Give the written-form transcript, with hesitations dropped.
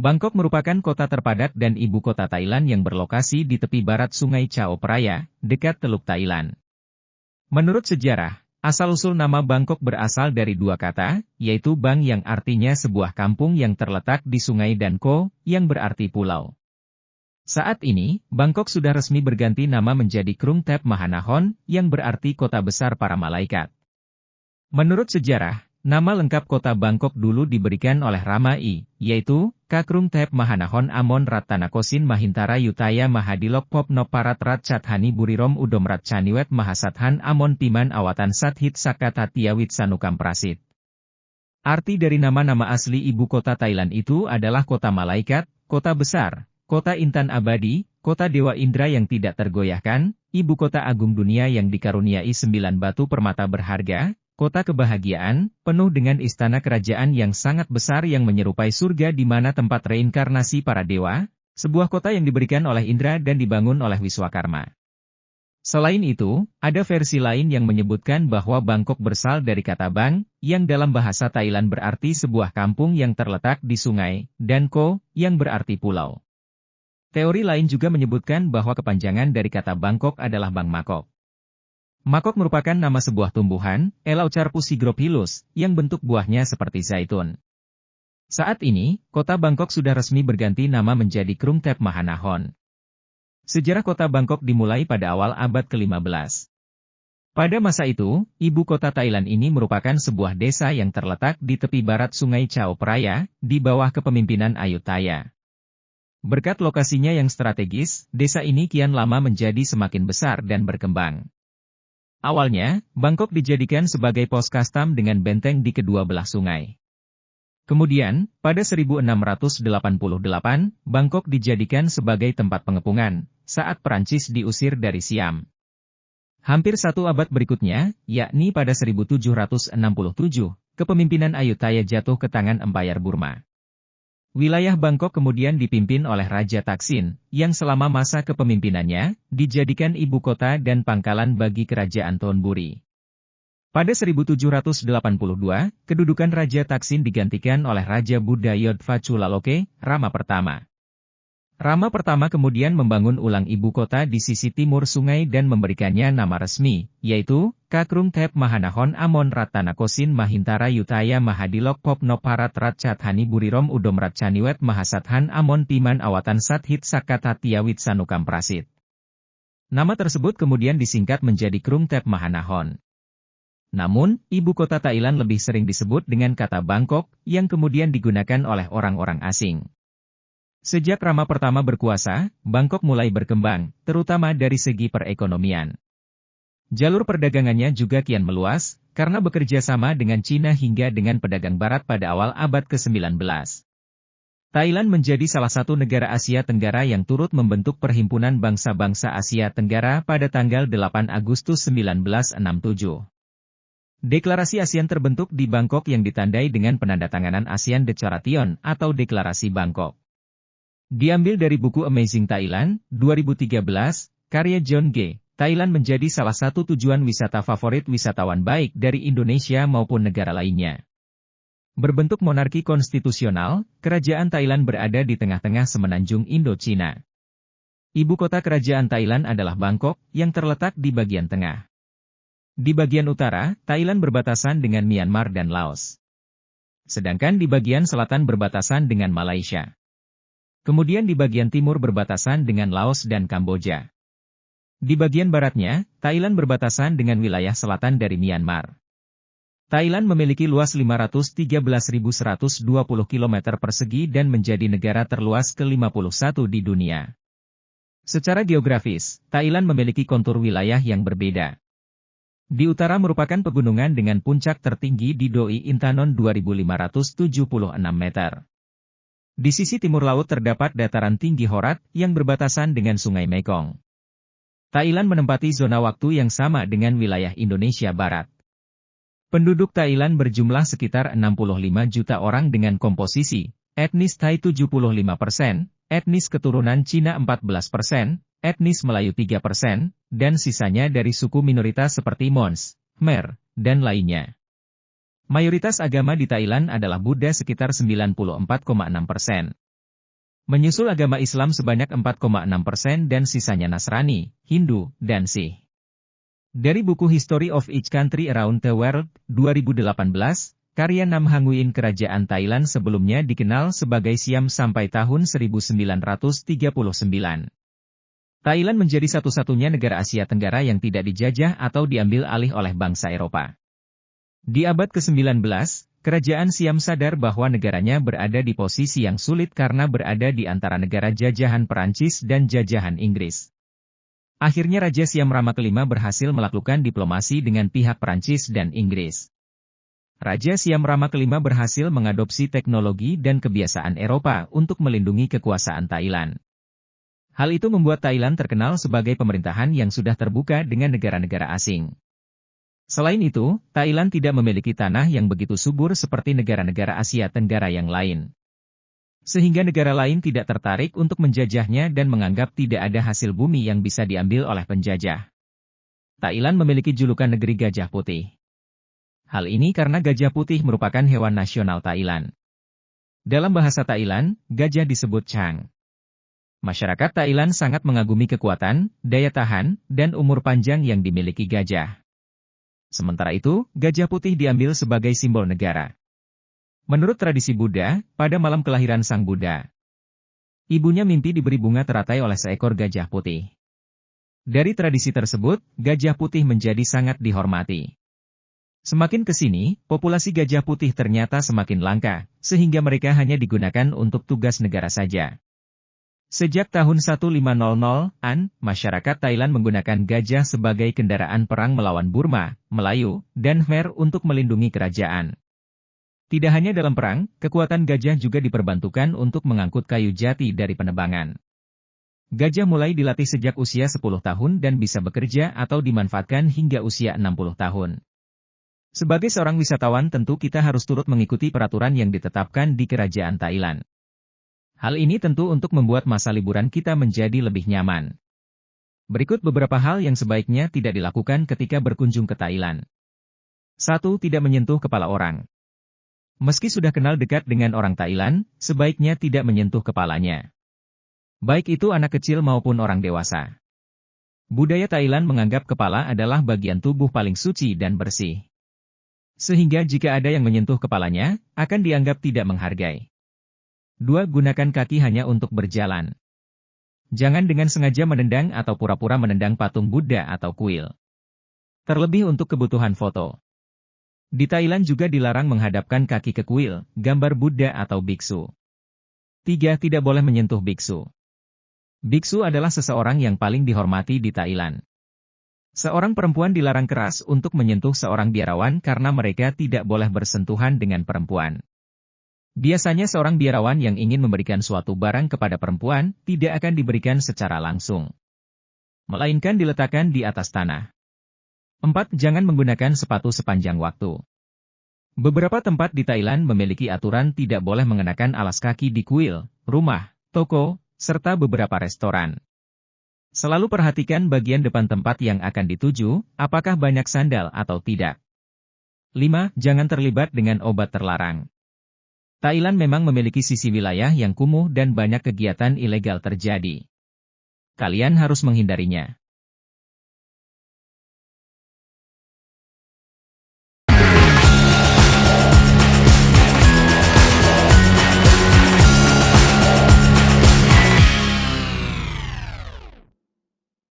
Bangkok merupakan kota terpadat dan ibu kota Thailand yang berlokasi di tepi barat Sungai Chao Phraya, dekat Teluk Thailand. Menurut sejarah, asal-usul nama Bangkok berasal dari dua kata, yaitu Bang yang artinya sebuah kampung yang terletak di sungai dan Ko, yang berarti pulau. Saat ini, Bangkok sudah resmi berganti nama menjadi Krung Thep Mahanahon, yang berarti kota besar para malaikat. Menurut sejarah, nama lengkap kota Bangkok dulu diberikan oleh Rama I, yaitu, Kakrung Thep Mahanahon Amon Rattanakosin Mahintara Yutaya Mahadilok Pop Noparat Ratchathani Burirom Udom Ratchaniwet Mahasathan Amon Piman Awatan Sathit Sakatatiawit Sanukam Prasit. Arti dari nama-nama asli ibu kota Thailand itu adalah kota malaikat, kota besar, kota intan abadi, kota dewa Indra yang tidak tergoyahkan, ibu kota agung dunia yang dikaruniai 9 batu permata berharga, kota kebahagiaan, penuh dengan istana kerajaan yang sangat besar yang menyerupai surga di mana tempat reinkarnasi para dewa, sebuah kota yang diberikan oleh Indra dan dibangun oleh Wiswakarma. Selain itu, ada versi lain yang menyebutkan bahwa Bangkok berasal dari kata Bang, yang dalam bahasa Thailand berarti sebuah kampung yang terletak di sungai, dan Ko, yang berarti pulau. Teori lain juga menyebutkan bahwa kepanjangan dari kata Bangkok adalah Bang Makok. Makok merupakan nama sebuah tumbuhan, Eleucarpus hygrophilus, yang bentuk buahnya seperti zaitun. Saat ini, kota Bangkok sudah resmi berganti nama menjadi Krung Thep Mahanahon. Sejarah kota Bangkok dimulai pada awal abad ke-15. Pada masa itu, ibu kota Thailand ini merupakan sebuah desa yang terletak di tepi barat Sungai Chao Phraya, di bawah kepemimpinan Ayutthaya. Berkat lokasinya yang strategis, desa ini kian lama menjadi semakin besar dan berkembang. Awalnya, Bangkok dijadikan sebagai pos kastam dengan benteng di kedua belah sungai. Kemudian, pada 1688, Bangkok dijadikan sebagai tempat pengepungan, saat Perancis diusir dari Siam. Hampir satu abad berikutnya, yakni pada 1767, kepemimpinan Ayutthaya jatuh ke tangan Empire Burma. Wilayah Bangkok kemudian dipimpin oleh Raja Taksin, yang selama masa kepemimpinannya, dijadikan ibu kota dan pangkalan bagi kerajaan Thonburi. Pada 1782, kedudukan Raja Taksin digantikan oleh Raja Buddha Yodfa Chulalongkorn, Rama pertama. Rama pertama kemudian membangun ulang ibu kota di sisi timur sungai dan memberikannya nama resmi, yaitu, Kakrung Thep Mahanahon Amon Rattanakosin Mahintara Yutaya Mahadilok Pop Noparat Ratchathani Burirom Udom Ratchaniwet Mahasathan Amon Piman Awatan Sathit Sakatatiawit Sanukam Prasit. Nama tersebut kemudian disingkat menjadi Krung Thep Mahanahon. Namun, ibu kota Thailand lebih sering disebut dengan kata Bangkok, yang kemudian digunakan oleh orang-orang asing. Sejak Rama pertama berkuasa, Bangkok mulai berkembang, terutama dari segi perekonomian. Jalur perdagangannya juga kian meluas, karena bekerja sama dengan Cina hingga dengan pedagang barat pada awal abad ke-19. Thailand menjadi salah satu negara Asia Tenggara yang turut membentuk Perhimpunan Bangsa-Bangsa Asia Tenggara pada tanggal 8 Agustus 1967. Deklarasi ASEAN terbentuk di Bangkok yang ditandai dengan penandatanganan ASEAN Declaration atau Deklarasi Bangkok. Diambil dari buku Amazing Thailand, 2013, karya John G. Thailand menjadi salah satu tujuan wisata favorit wisatawan baik dari Indonesia maupun negara lainnya. Berbentuk monarki konstitusional, kerajaan Thailand berada di tengah-tengah semenanjung Indo-Cina. Ibu kota kerajaan Thailand adalah Bangkok, yang terletak di bagian tengah. Di bagian utara, Thailand berbatasan dengan Myanmar dan Laos. Sedangkan di bagian selatan berbatasan dengan Malaysia. Kemudian di bagian timur berbatasan dengan Laos dan Kamboja. Di bagian baratnya, Thailand berbatasan dengan wilayah selatan dari Myanmar. Thailand memiliki luas 513.120 km persegi dan menjadi negara terluas ke-51 di dunia. Secara geografis, Thailand memiliki kontur wilayah yang berbeda. Di utara merupakan pegunungan dengan puncak tertinggi di Doi Intanon 2.576 meter. Di sisi timur laut terdapat dataran tinggi Horat, yang berbatasan dengan Sungai Mekong. Thailand menempati zona waktu yang sama dengan wilayah Indonesia Barat. Penduduk Thailand berjumlah sekitar 65 juta orang dengan komposisi, etnis Thai 75%, etnis keturunan Cina 14%, etnis Melayu 3%, dan sisanya dari suku minoritas seperti Mons, Khmer, dan lainnya. Mayoritas agama di Thailand adalah Buddha sekitar 94,6%. Menyusul agama Islam sebanyak 4,6% dan sisanya Nasrani, Hindu, dan Sikh. Dari buku History of Each Country Around the World, 2018, karya Nam Hang Nguyen Kerajaan Thailand sebelumnya dikenal sebagai Siam sampai tahun 1939. Thailand menjadi satu-satunya negara Asia Tenggara yang tidak dijajah atau diambil alih oleh bangsa Eropa. Di abad ke-19, Kerajaan Siam sadar bahwa negaranya berada di posisi yang sulit karena berada di antara negara jajahan Perancis dan jajahan Inggris. Akhirnya Raja Siam Rama kelima berhasil melakukan diplomasi dengan pihak Perancis dan Inggris. Raja Siam Rama kelima berhasil mengadopsi teknologi dan kebiasaan Eropa untuk melindungi kekuasaan Thailand. Hal itu membuat Thailand terkenal sebagai pemerintahan yang sudah terbuka dengan negara-negara asing. Selain itu, Thailand tidak memiliki tanah yang begitu subur seperti negara-negara Asia Tenggara yang lain. Sehingga negara lain tidak tertarik untuk menjajahnya dan menganggap tidak ada hasil bumi yang bisa diambil oleh penjajah. Thailand memiliki julukan negeri gajah putih. Hal ini karena gajah putih merupakan hewan nasional Thailand. Dalam bahasa Thailand, gajah disebut Chang. Masyarakat Thailand sangat mengagumi kekuatan, daya tahan, dan umur panjang yang dimiliki gajah. Sementara itu, gajah putih diambil sebagai simbol negara. Menurut tradisi Buddha, pada malam kelahiran Sang Buddha, ibunya mimpi diberi bunga teratai oleh seekor gajah putih. Dari tradisi tersebut, gajah putih menjadi sangat dihormati. Semakin ke sini, populasi gajah putih ternyata semakin langka, sehingga mereka hanya digunakan untuk tugas negara saja. Sejak tahun 1500-an, masyarakat Thailand menggunakan gajah sebagai kendaraan perang melawan Burma, Melayu, dan Khmer untuk melindungi kerajaan. Tidak hanya dalam perang, kekuatan gajah juga diperbantukan untuk mengangkut kayu jati dari penebangan. Gajah mulai dilatih sejak usia 10 tahun dan bisa bekerja atau dimanfaatkan hingga usia 60 tahun. Sebagai seorang wisatawan tentu kita harus turut mengikuti peraturan yang ditetapkan di kerajaan Thailand. Hal ini tentu untuk membuat masa liburan kita menjadi lebih nyaman. Berikut beberapa hal yang sebaiknya tidak dilakukan ketika berkunjung ke Thailand. 1. Tidak menyentuh kepala orang. Meski sudah kenal dekat dengan orang Thailand, sebaiknya tidak menyentuh kepalanya. Baik itu anak kecil maupun orang dewasa. Budaya Thailand menganggap kepala adalah bagian tubuh paling suci dan bersih. Sehingga jika ada yang menyentuh kepalanya, akan dianggap tidak menghargai. 2. Gunakan kaki hanya untuk berjalan. Jangan dengan sengaja menendang atau pura-pura menendang patung Buddha atau kuil. Terlebih untuk kebutuhan foto. Di Thailand juga dilarang menghadapkan kaki ke kuil, gambar Buddha atau biksu. 3. Tidak boleh menyentuh biksu. Biksu adalah seseorang yang paling dihormati di Thailand. Seorang perempuan dilarang keras untuk menyentuh seorang biarawan karena mereka tidak boleh bersentuhan dengan perempuan. Biasanya seorang biarawan yang ingin memberikan suatu barang kepada perempuan, tidak akan diberikan secara langsung, melainkan diletakkan di atas tanah. 4. Jangan menggunakan sepatu sepanjang waktu. Beberapa tempat di Thailand memiliki aturan tidak boleh mengenakan alas kaki di kuil, rumah, toko, serta beberapa restoran. Selalu perhatikan bagian depan tempat yang akan dituju, apakah banyak sandal atau tidak. 5. Jangan terlibat dengan obat terlarang. Thailand memang memiliki sisi wilayah yang kumuh dan banyak kegiatan ilegal terjadi. Kalian harus menghindarinya.